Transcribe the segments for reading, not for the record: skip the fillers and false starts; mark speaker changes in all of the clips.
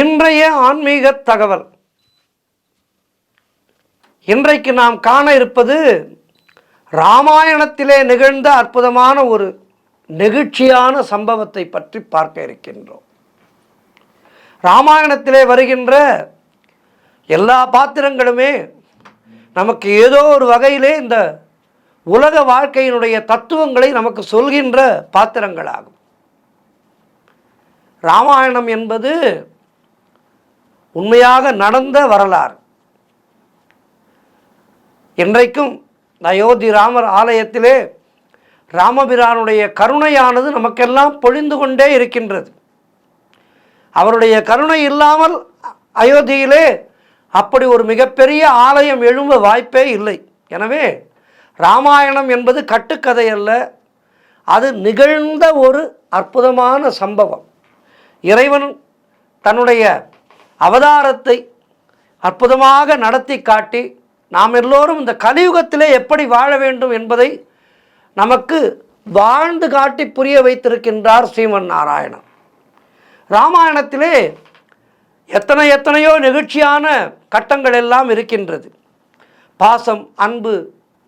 Speaker 1: இன்றைய ஆன்மீக தகவல். இன்றைக்கு நாம் காண இருப்பது ராமாயணத்திலே நிகழ்ந்த அற்புதமான ஒரு நெகிழ்ச்சியான சம்பவத்தை பற்றி பார்க்க இருக்கின்றோம். ராமாயணத்திலே வருகின்ற எல்லா பாத்திரங்களுமே நமக்கு ஏதோ ஒரு வகையிலே இந்த உலக வாழ்க்கையினுடைய தத்துவங்களை நமக்கு சொல்கின்ற பாத்திரங்களாகும். ராமாயணம் என்பது உண்மையாக நடந்த வரலாறு. இன்றைக்கும் அயோத்தி ராமர் ஆலயத்திலே ராமபிரானுடைய கருணையானது நமக்கெல்லாம் பொழிந்து கொண்டே இருக்கின்றது. அவருடைய கருணை இல்லாமல் அயோத்தியிலே அப்படி ஒரு மிகப்பெரிய ஆலயம் எழும்ப வாய்ப்பே இல்லை. எனவே ராமாயணம் என்பது கட்டுக்கதை அல்ல, அது நிகழ்ந்த ஒரு அற்புதமான சம்பவம். இறைவன் தன்னுடைய அவதாரத்தை அற்புதமாக நடத்தி காட்டி நாம் எல்லோரும் இந்த கலியுகத்திலே எப்படி வாழ வேண்டும் என்பதை நமக்கு வாழ்ந்து காட்டி புரிய வைத்திருக்கின்றார் ஸ்ரீமன் நாராயணன். ராமாயணத்திலே எத்தனையோ நெகிழ்ச்சியான கட்டங்கள் எல்லாம் இருக்கின்றது. பாசம், அன்பு,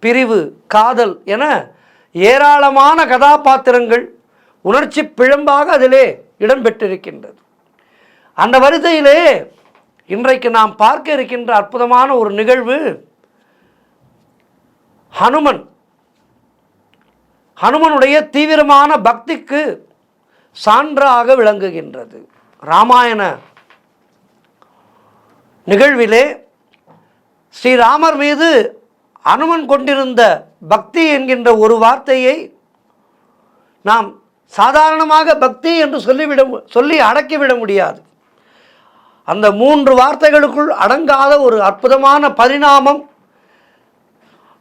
Speaker 1: பிரிவு, காதல் என ஏராளமான கதாபாத்திரங்கள் உணர்ச்சி பிழம்பாக அதிலே இடம்பெற்றிருக்கின்றது. அந்த வரிசையிலே இன்றைக்கு நாம் பார்க்க இருக்கின்ற அற்புதமான ஒரு நிகழ்வு ஹனுமனுடைய தீவிரமான பக்திக்கு சான்றாக விளங்குகின்றது. ராமாயண நிகழ்விலே ஸ்ரீராமர் மீது ஹனுமன் கொண்டிருந்த பக்தி என்கின்ற ஒரு வார்த்தையை நாம் சாதாரணமாக பக்தி என்று சொல்லி அடக்கிவிட முடியாது. அந்த 3 வார்த்தைகளுக்குள் அடங்காத ஒரு அற்புதமான பரிணாமம்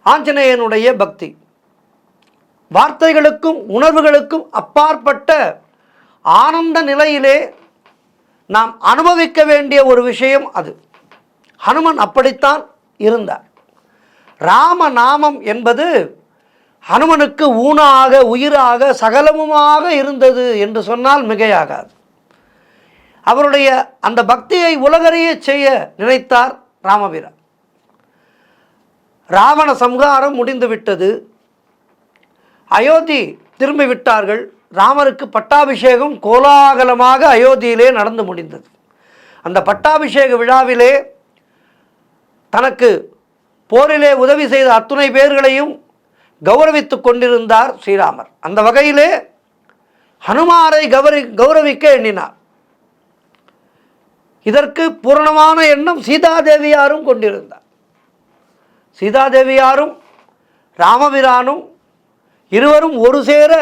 Speaker 1: ஆஞ்சநேயனுடைய பக்தி. வார்த்தைகளுக்கும் உணர்வுகளுக்கும் அப்பாற்பட்ட ஆனந்த நிலையிலே நாம் அனுபவிக்க வேண்டிய ஒரு விஷயம் அது. ஹனுமன் அப்படித்தான் இருந்தார். ராமநாமம் என்பது ஹனுமனுக்கு ஊனாக, உயிராக, சகலமுமாக இருந்தது என்று சொன்னால் மிகையாகாது. அவருடைய அந்த பக்தியை உலகறிய செய்ய நினைத்தார் ராமபிரான். ராவண சம்ஹாரம் முடிந்துவிட்டது. அயோத்தி திரும்பிவிட்டார்கள். ராமருக்கு பட்டாபிஷேகம் கோலாகலமாக அயோத்தியிலே நடந்து முடிந்தது. அந்த பட்டாபிஷேக விழாவிலே தனக்கு போரிலே உதவி செய்த அத்துணை பேர்களையும் கௌரவித்து கொண்டிருந்தார் ஸ்ரீராமர். அந்த வகையிலே ஹனுமாரை கௌரவிக்க எண்ணினார். இதற்கு பூரணமான எண்ணம் சீதாதேவியாரும் கொண்டிருந்தார். சீதாதேவியாரும் ராமபிரானும் இருவரும் ஒரு சேர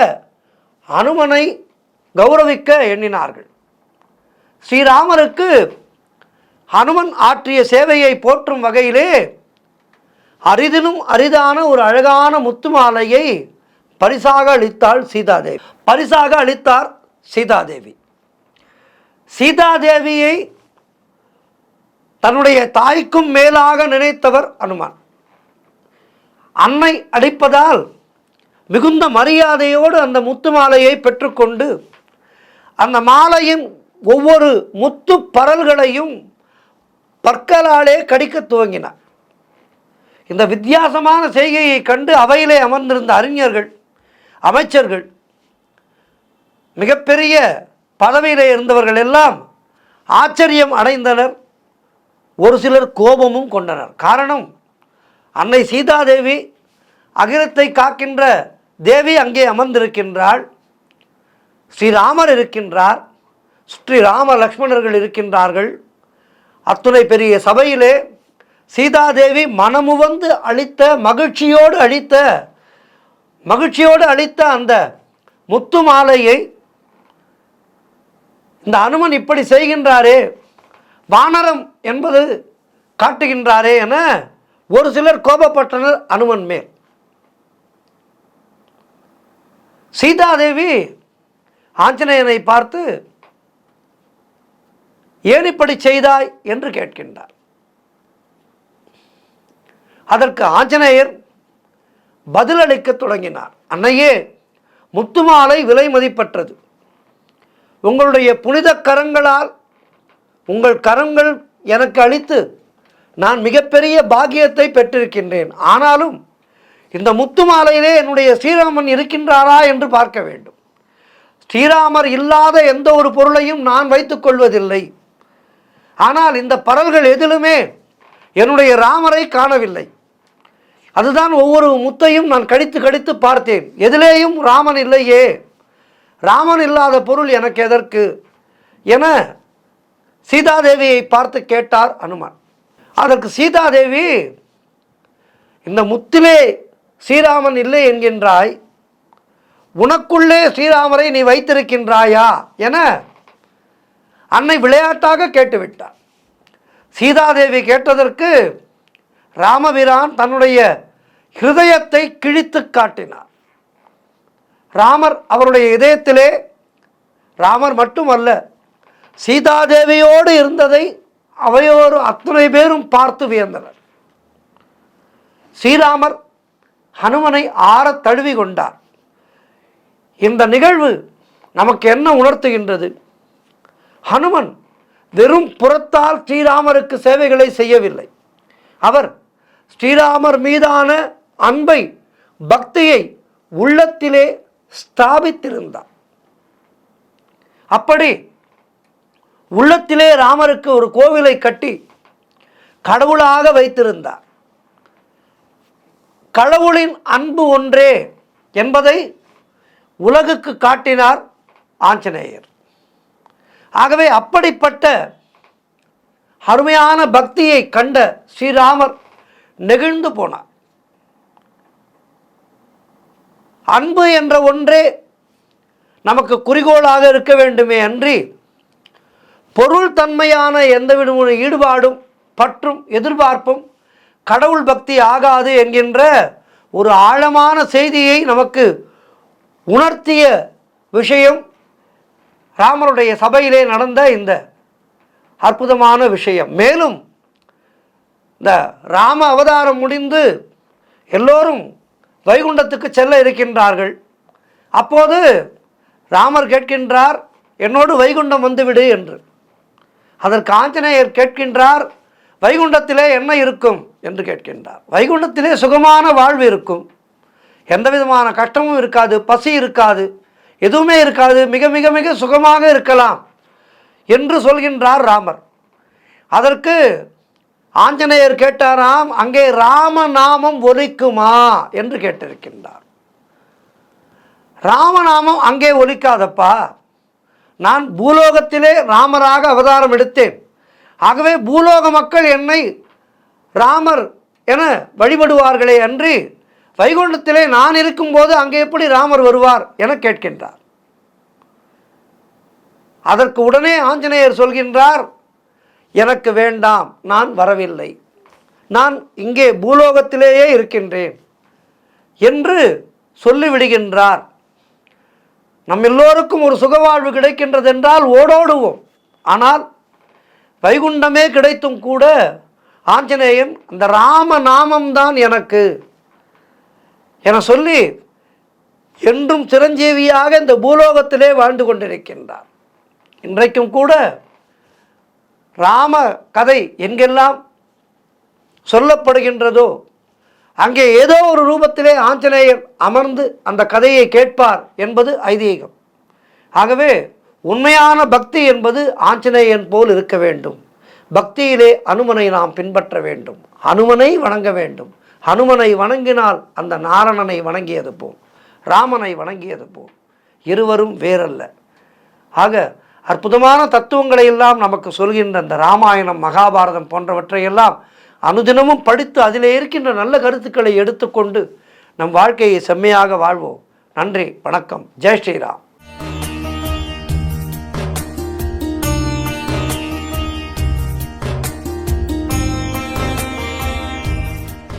Speaker 1: ஹனுமனை கௌரவிக்க எண்ணினார்கள். ஸ்ரீராமருக்கு ஹனுமன் ஆற்றிய சேவையை போற்றும் வகையிலே அரிதினும் அரிதான ஒரு அழகான முத்து மாலையை பரிசாக அளித்தாள் சீதாதேவி. பரிசாக அளித்தார் சீதாதேவி. சீதாதேவியை தன்னுடைய தாய்க்கும் மேலாக நினைத்தவர் அனுமான். அன்னை அளிப்பதால் மிகுந்த மரியாதையோடு அந்த முத்து மாலையை பெற்றுக்கொண்டு அந்த மாலையின் ஒவ்வொரு முத்து பரல்களையும் பற்களாலே கடிக்க துவங்கினார். இந்த வித்தியாசமான செய்கையை கண்டு அவையிலே அமர்ந்திருந்த அறிஞர்கள், அமைச்சர்கள், மிகப்பெரிய பதவியிலே இருந்தவர்கள் எல்லாம் ஆச்சரியம் அடைந்தனர். ஒரு சிலர் கோபமும் கொண்டனர். காரணம், அன்னை சீதாதேவி அகிலத்தை காக்கின்ற தேவி அங்கே அமர்ந்திருக்கின்றாள். ஸ்ரீராமர் இருக்கின்றார், ஸ்ரீராம லக்ஷ்மணர்கள் இருக்கின்றார்கள். அத்துணை பெரிய சபையிலே சீதாதேவி மனமுவந்து அளித்த மகிழ்ச்சியோடு அளித்த அந்த முத்து மாலையை இந்த அனுமன் இப்படி செய்கின்றாரே, வானரம் என்பது காட்டுகின்றாரே என ஒரு சிலர் கோபப்பட்டனர் அனுமன் மேல். சீதாதேவி ஆஞ்சநேயனை பார்த்து, ஏன் இப்படி செய்தாய் என்று கேட்கின்றார். அதற்கு ஆஞ்சநேயர் பதிலளிக்க தொடங்கினார். அன்னையே, முத்துமாலை விலை மதிப்பற்றது. உங்களுடைய புனித கரங்களால் உங்கள் கரங்கள் எனக்கு அளித்து நான் மிகப்பெரிய பாக்கியத்தை பெற்றிருக்கின்றேன். ஆனாலும் இந்த முத்து மாலையிலே என்னுடைய ஸ்ரீராமன் இருக்கின்றாரா என்று பார்க்க வேண்டும். ஸ்ரீராமர் இல்லாத எந்த ஒரு பொருளையும் நான் வைத்துக் கொள்வதில்லை. ஆனால் இந்த பரல்கள் எதிலுமே என்னுடைய ராமரை காணவில்லை. அதுதான் ஒவ்வொரு முத்தையும் நான் கடித்து கடித்து பார்த்தேன். எதிலேயும் ராமன் இல்லையே, ராமன் இல்லாத பொருள் எனக்கு எதற்கு என சீதாதேவியை பார்த்து கேட்டார் அனுமான். அதற்கு சீதாதேவி, இந்த முத்திலே ஸ்ரீராமன் இல்லை என்கின்றாய், உனக்குள்ளே ஸ்ரீராமரை நீ வைத்திருக்கின்றாயா என அன்னை விளையாட்டாக கேட்டுவிட்டார். சீதாதேவி கேட்டதற்கு ராமபிரான் தன்னுடைய ஹிருதயத்தை கிழித்து காட்டினார். ராமர் அவருடைய இதயத்திலே, ராமர் மட்டுமல்ல சீதாதேவியோடு இருந்ததை அவையோடு அத்தனை பேரும் பார்த்து வியந்தனர். ஸ்ரீராமர் ஹனுமனை ஆற தழுவி கொண்டார். இந்த நிகழ்வு நமக்கு என்ன உணர்த்துகின்றது? ஹனுமன் வெறும் புறத்தால் ஸ்ரீராமருக்கு சேவைகளை செய்யவில்லை. அவர் ஸ்ரீராமர் மீதான அன்பை, பக்தியை உள்ளத்திலே ஸ்தாபித்திருந்தார். அப்படி உள்ளத்திலே ராமருக்கு ஒரு கோவிலை கட்டி கடவுளாக வைத்திருந்தார். கடவுளின் அன்பு ஒன்றே என்பதை உலகுக்கு காட்டினார் ஆஞ்சநேயர். ஆகவே அப்படிப்பட்ட அருமையான பக்தியை கண்ட ஸ்ரீராமர் நெகிழ்ந்து போனார். அன்பு என்ற ஒன்றே நமக்கு குறிக்கோளாக இருக்க வேண்டுமே அன்றி பொருள் தன்மையான எந்தவிதமான ஈடுபாடும் பற்றும் எதிர்பார்ப்பும் கடவுள் பக்தி ஆகாது என்கின்ற ஒரு ஆழமான செய்தியை நமக்கு உணர்த்திய விஷயம் ராமருடைய சபையிலே நடந்த இந்த அற்புதமான விஷயம். மேலும் இந்த ராம அவதாரம் முடிந்து எல்லோரும் வைகுண்டத்துக்கு செல்ல இருக்கின்றார்கள். அப்போது ராமர் கேட்கின்றார், என்னோடு வைகுண்டம் வந்துவிடு என்று. அதற்கு ஆஞ்சநேயர் கேட்கின்றார், வைகுண்டத்திலே என்ன இருக்கும் என்று கேட்கின்றார். வைகுண்டத்திலே சுகமான வாழ்வு இருக்கும், எந்த விதமான கஷ்டமும் இருக்காது, பசி இருக்காது, எதுவுமே இருக்காது, மிக மிக மிக சுகமாக இருக்கலாம் என்று சொல்கின்றார் ராமர். அதற்கு ஆஞ்சநேயர் கேட்டாராம், அங்கே ராமநாமம் ஒலிக்குமா என்று கேட்டிருக்கின்றார். ராமநாமம் அங்கே ஒலிக்காதப்பா, நான் பூலோகத்திலே ராமராக அவதாரம் எடுத்தேன். ஆகவே பூலோக மக்கள் என்னை ராமர் என வழிபடுவார்களே அன்றி வைகுண்டத்திலே நான் இருக்கும்போது அங்கே எப்படி ராமர் வருவார் என கேட்கின்றார். அதற்கு உடனே ஆஞ்சநேயர் சொல்கின்றார், எனக்கு வேண்டாம், நான் வரவில்லை, நான் இங்கே பூலோகத்திலேயே இருக்கின்றேன் என்று சொல்லிவிடுகின்றார். நம் எல்லோருக்கும் ஒரு சுகவாழ்வு கிடைக்கின்றது என்றால் ஓடோடுவோம். ஆனால் வைகுண்டமே கிடைத்தும் கூட ஆஞ்சநேயன் அந்த ராம நாமம்தான் எனக்கு என சொல்லி என்றும் சிரஞ்சீவியாக இந்த பூலோகத்திலே வாழ்ந்து கொண்டிருக்கின்றார். இன்றைக்கும் கூட ராம கதை எங்கெல்லாம் சொல்லப்படுகின்றதோ அங்கே ஏதோ ஒரு ரூபத்திலே ஆஞ்சநேயர் அமர்ந்து அந்த கதையை கேட்பார் என்பது ஐதீகம். ஆகவே உண்மையான பக்தி என்பது ஆஞ்சநேயன் போல் இருக்க வேண்டும். பக்தியிலே அனுமனை நாம் பின்பற்ற வேண்டும், அனுமனை வணங்க வேண்டும். ஹனுமனை வணங்கினால் அந்த நாரணனை வணங்கியது போல், ராமனை வணங்கியது போல், இருவரும் வேறல்ல. ஆக அற்புதமான தத்துவங்களை எல்லாம் நமக்கு சொல்கின்ற அந்த ராமாயணம், மகாபாரதம் போன்றவற்றையெல்லாம் அனுதினமும் படித்து அதிலே இருக்கின்ற நல்ல கருத்துக்களை எடுத்துக்கொண்டு நம் வாழ்க்கையை செம்மையாக வாழ்வோம். நன்றி, வணக்கம், ஜெய் ஸ்ரீராம்.